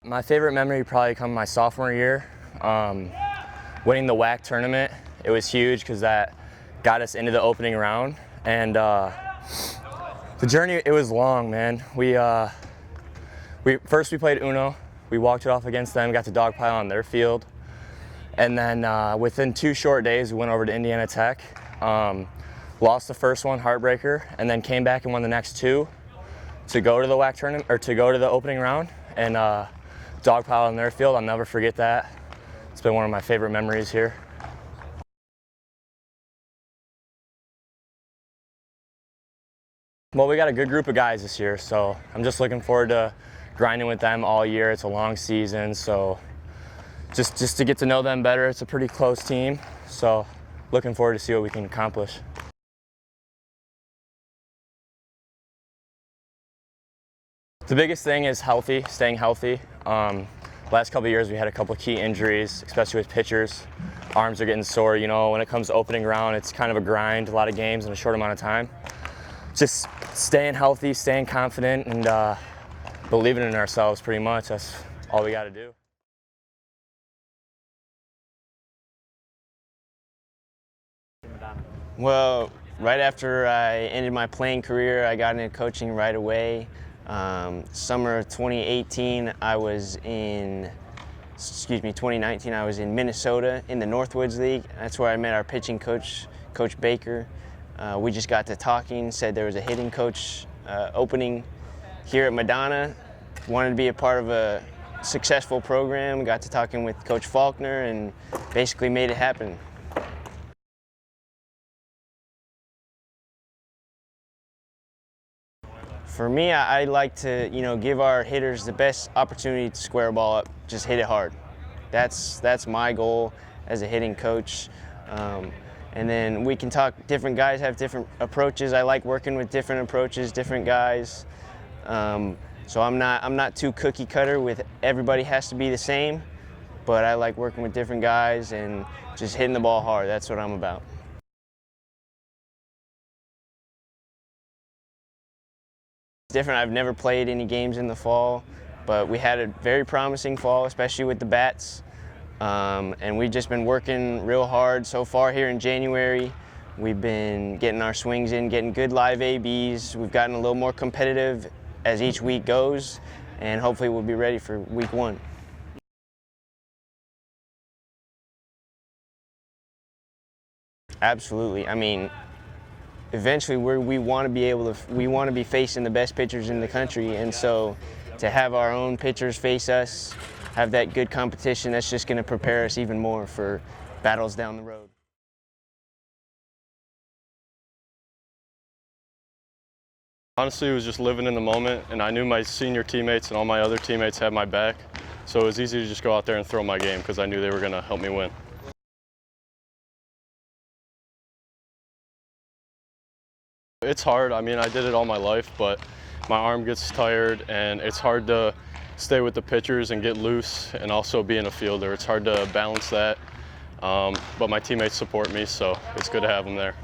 My favorite memory probably come my sophomore year, winning the WAC tournament. It was huge because that got us into the opening round, and the journey, it was long, man. We played Uno. We walked it off against them, got to dogpile on their field, and then within 2 short days we went over to Indiana Tech, lost the first one, heartbreaker, and then came back and won the next 2 to go to the WAC tournament, or to go to the opening round, and dogpile on their field. I'll never forget that. It's been one of my favorite memories here. Well, we got a good group of guys this year, so I'm just looking forward to grinding with them all year. It's a long season, so just to get to know them better. It's a pretty close team, so looking forward to see what we can accomplish. The biggest thing is staying healthy. Last couple of years we had a couple of key injuries, especially with pitchers. Arms are getting sore, you know, when it comes to opening round, it's kind of a grind, a lot of games in a short amount of time. Just staying healthy, staying confident, and believing in ourselves pretty much. That's all we got to do. Well, right after I ended my playing career, I got into coaching right away. Summer of 2019, I was in Minnesota in the Northwoods League. That's where I met our pitching coach, Coach Baker. We just got to talking, said there was a hitting coach opening here at Madonna. Wanted to be a part of a successful program. Got to talking with Coach Faulkner and basically made it happen. For me, I like to, give our hitters the best opportunity to square a ball up, just hit it hard. That's my goal as a hitting coach. And then we can talk, different guys have different approaches. I like working with different approaches, different guys. So I'm not too cookie cutter with everybody has to be the same, but I like working with different guys and just hitting the ball hard. That's what I'm about. It's different. I've never played any games in the fall, but we had a very promising fall, especially with the bats. And we've just been working real hard so far here in January. We've been getting our swings in, getting good live ABs. We've gotten a little more competitive as each week goes, and hopefully we'll be ready for week 1. Absolutely. I mean, eventually we want to be facing the best pitchers in the country, and so to have our own pitchers face us, have that good competition, that's just going to prepare us even more for battles down the road. Honestly, it was just living in the moment, and I knew my senior teammates and all my other teammates had my back, so it was easy to just go out there and throw my game because I knew they were going to help me win. It's hard. I mean, I did it all my life, but my arm gets tired, and it's hard to stay with the pitchers and get loose and also being a fielder. It's hard to balance that, but my teammates support me, so it's good to have them there.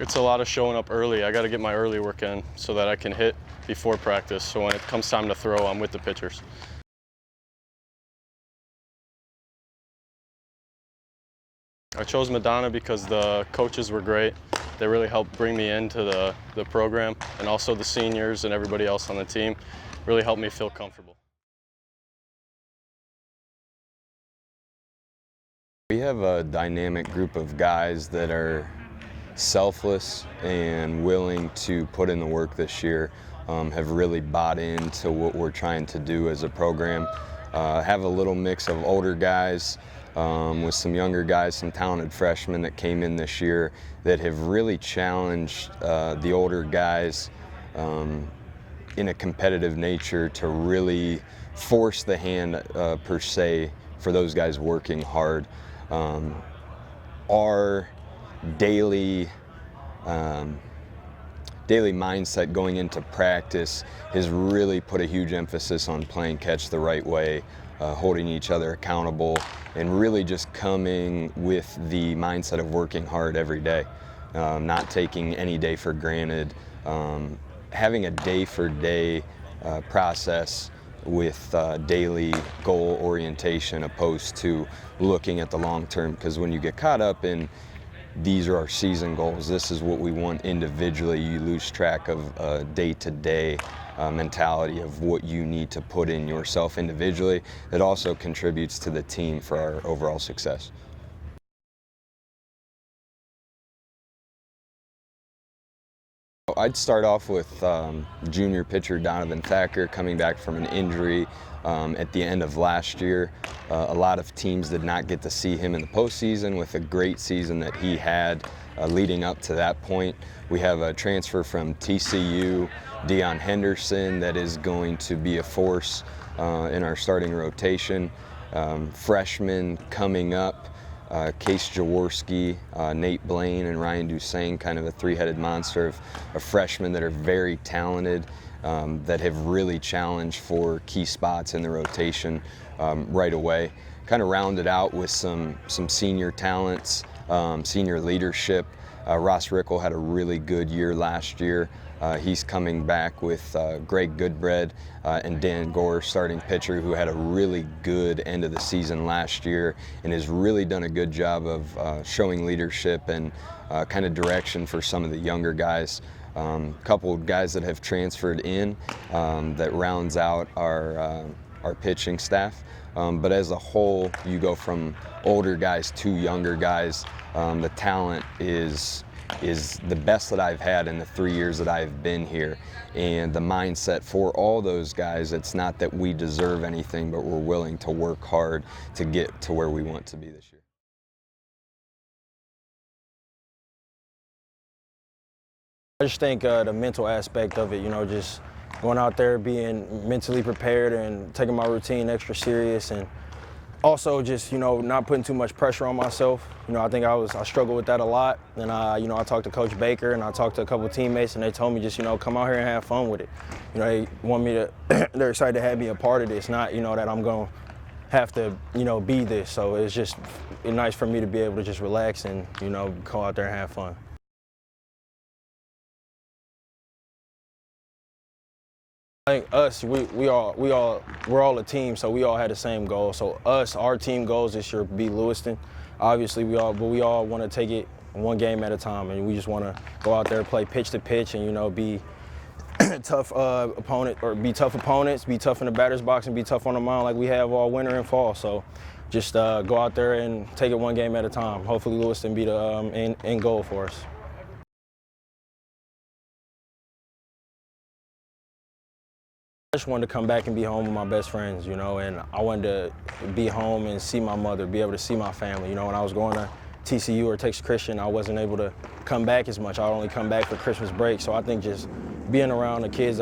It's a lot of showing up early. I got to get my early work in so that I can hit before practice, so when it comes time to throw, I'm with the pitchers. I chose Madonna because the coaches were great. They really helped bring me into the program, and also the seniors and everybody else on the team really helped me feel comfortable. We have a dynamic group of guys that are selfless and willing to put in the work this year, have really bought into what we're trying to do as a program. Have a little mix of older guys with some younger guys, some talented freshmen that came in this year that have really challenged the older guys in a competitive nature to really force the hand per se for those guys working hard. Our daily mindset going into practice has really put a huge emphasis on playing catch the right way, holding each other accountable, and really just coming with the mindset of working hard every day, not taking any day for granted, having a day-for-day process with daily goal orientation opposed to looking at the long term, because when you get caught up in these are our season goals, this is what we want individually, you lose track of day-to-day mentality of what you need to put in yourself individually. That also contributes to the team for our overall success. I'd start off with junior pitcher Donovan Thacker coming back from an injury at the end of last year. A lot of teams did not get to see him in the postseason with a great season that he had leading up to that point. We have a transfer from TCU, Deion Henderson, that is going to be a force in our starting rotation. Freshmen coming up. Case Jaworski, Nate Blaine, and Ryan Dussain, kind of a three-headed monster of freshmen that are very talented, that have really challenged for key spots in the rotation right away. Kind of rounded out with some senior talents, senior leadership. Ross Rickle had a really good year last year. He's coming back with Greg Goodbread and Dan Gore, starting pitcher, who had a really good end of the season last year and has really done a good job of showing leadership and kind of direction for some of the younger guys. Couple of guys that have transferred in that rounds out our pitching staff. But as a whole, you go from older guys to younger guys. The talent is the best that I've had in the 3 years that I've been here. And the mindset for all those guys, it's not that we deserve anything, but we're willing to work hard to get to where we want to be this year. I just think the mental aspect of it, you know, just going out there, being mentally prepared and taking my routine extra serious, and also just, you know, not putting too much pressure on myself. You know, I think I struggled with that a lot. And, you know, I talked to Coach Baker and I talked to a couple of teammates, and they told me just, you know, come out here and have fun with it. You know, they want me to, they're excited to have me a part of this, not, you know, that I'm going to have to, you know, be this. So it's just nice for me to be able to just relax and, you know, go out there and have fun. I think us, we're all a team, so we all had the same goal. So our team goals this year be Lewiston. Obviously, we all want to take it one game at a time, and we just want to go out there, play pitch to pitch, and, you know, be tough be tough opponents, be tough in the batter's box, and be tough on the mound like we have all winter and fall. So just go out there and take it one game at a time. Hopefully, Lewiston be the end goal for us. I just wanted to come back and be home with my best friends, you know, and I wanted to be home and see my mother, be able to see my family. You know, when I was going to TCU or Texas Christian, I wasn't able to come back as much. I would only come back for Christmas break. So I think just being around the kids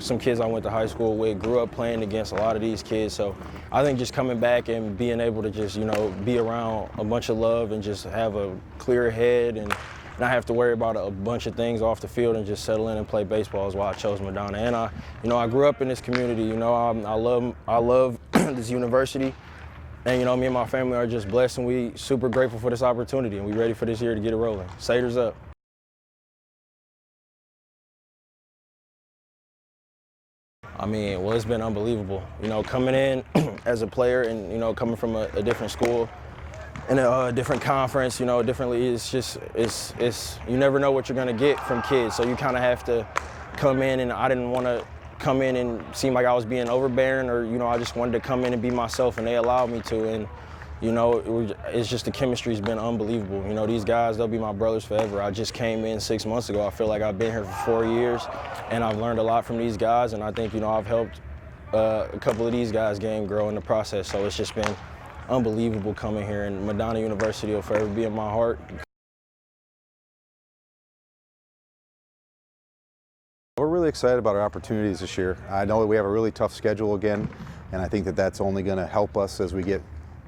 some kids I went to high school with, grew up playing against a lot of these kids. So I think just coming back and being able to just, you know, be around a bunch of love and just have a clear head and not have to worry about a bunch of things off the field and just settle in and play baseball is why I chose Madonna. And I grew up in this community. You know, I love this university, and, you know, me and my family are just blessed, and we super grateful for this opportunity, and we ready for this year to get it rolling. Satyrs up. I mean, well, it's been unbelievable. You know, coming in as a player and, you know, coming from a different school, in a different conference, you know, differently, it's you never know what you're gonna get from kids. So you kind of have to come in, and I didn't want to come in and seem like I was being overbearing, or, you know, I just wanted to come in and be myself, and they allowed me to. And, you know, it's just the chemistry's been unbelievable. You know, these guys, they'll be my brothers forever. I just came in 6 months ago. I feel like I've been here for 4 years, and I've learned a lot from these guys, and I think, you know, I've helped a couple of these guys' game grow in the process. So it's just been unbelievable coming here, and Madonna University will forever be in my heart. We're really excited about our opportunities this year. I know that we have a really tough schedule again, and I think that that's only going to help us as we get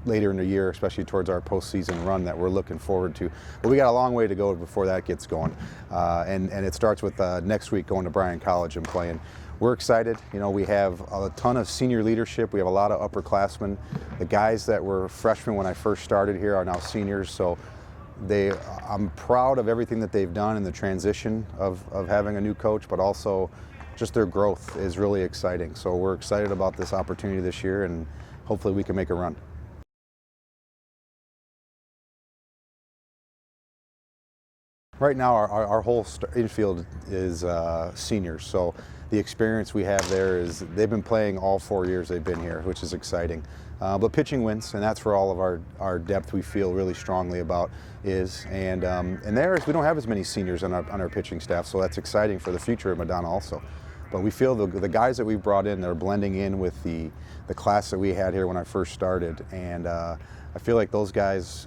later in the year, especially towards our postseason run that we're looking forward to. But we got a long way to go before that gets going, and it starts with next week going to Bryan College and playing. We're excited. You know, we have a ton of senior leadership. We have a lot of upperclassmen. The guys that were freshmen when I first started here are now seniors. So I'm proud of everything that they've done in the transition of having a new coach, but also just their growth is really exciting. So we're excited about this opportunity this year, and hopefully we can make a run. Right now, our whole infield is seniors, so the experience we have there is they've been playing all 4 years they've been here, which is exciting. But pitching wins, and that's where all of our depth we feel really strongly about is. And there we don't have as many seniors on our pitching staff, so that's exciting for the future of Madonna also. But we feel the guys that we've brought in, they're blending in with the class that we had here when I first started, and I feel like those guys,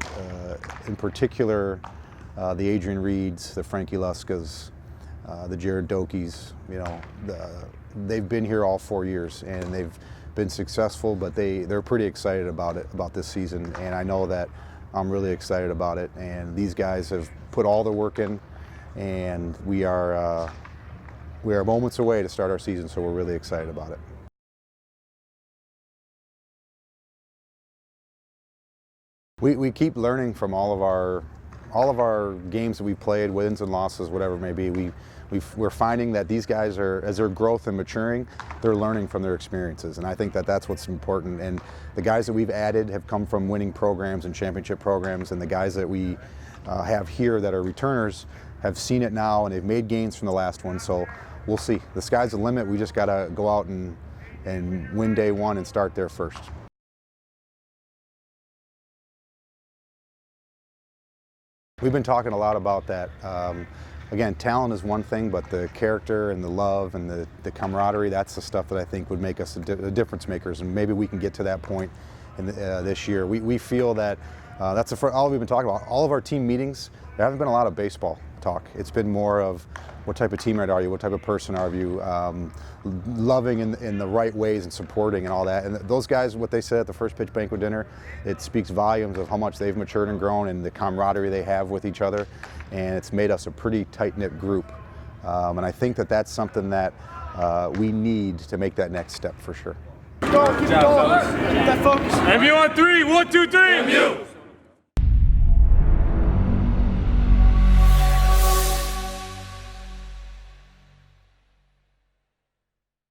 in particular, the Adrian Reeds, the Frankie Luskas, the Jared Dokies, you know, they've been here all 4 years and they've been successful, but they're pretty excited about this season, and I know that I'm really excited about it. And these guys have put all the work in, and we are moments away to start our season, so we're really excited about it. We keep learning from all of our games that we played, wins and losses, whatever it may be. We're finding that these guys as their growth and maturing, they're learning from their experiences, and I think that that's what's important. And the guys that we've added have come from winning programs and championship programs, and the guys that we have here that are returners have seen it now, and they've made gains from the last one. So we'll see. The sky's the limit. We just got to go out and win day one and start there first. We've been talking a lot about that. Again, talent is one thing, but the character and the love and the camaraderie, that's the stuff that I think would make us the difference makers, and maybe we can get to that point in this year. We feel that that's all we've been talking about. All of our team meetings, there haven't been a lot of baseball talk. It's been more of what type of teammate are you, what type of person are you, loving in the right ways and supporting and all that. And those guys, what they said at the first pitch banquet dinner, it speaks volumes of how much they've matured and grown and the camaraderie they have with each other. And it's made us a pretty tight-knit group. And I think that that's something that we need to make that next step for sure. Good job, fellas. Keep that focus. MU on 3, 1, 2, 3. MU.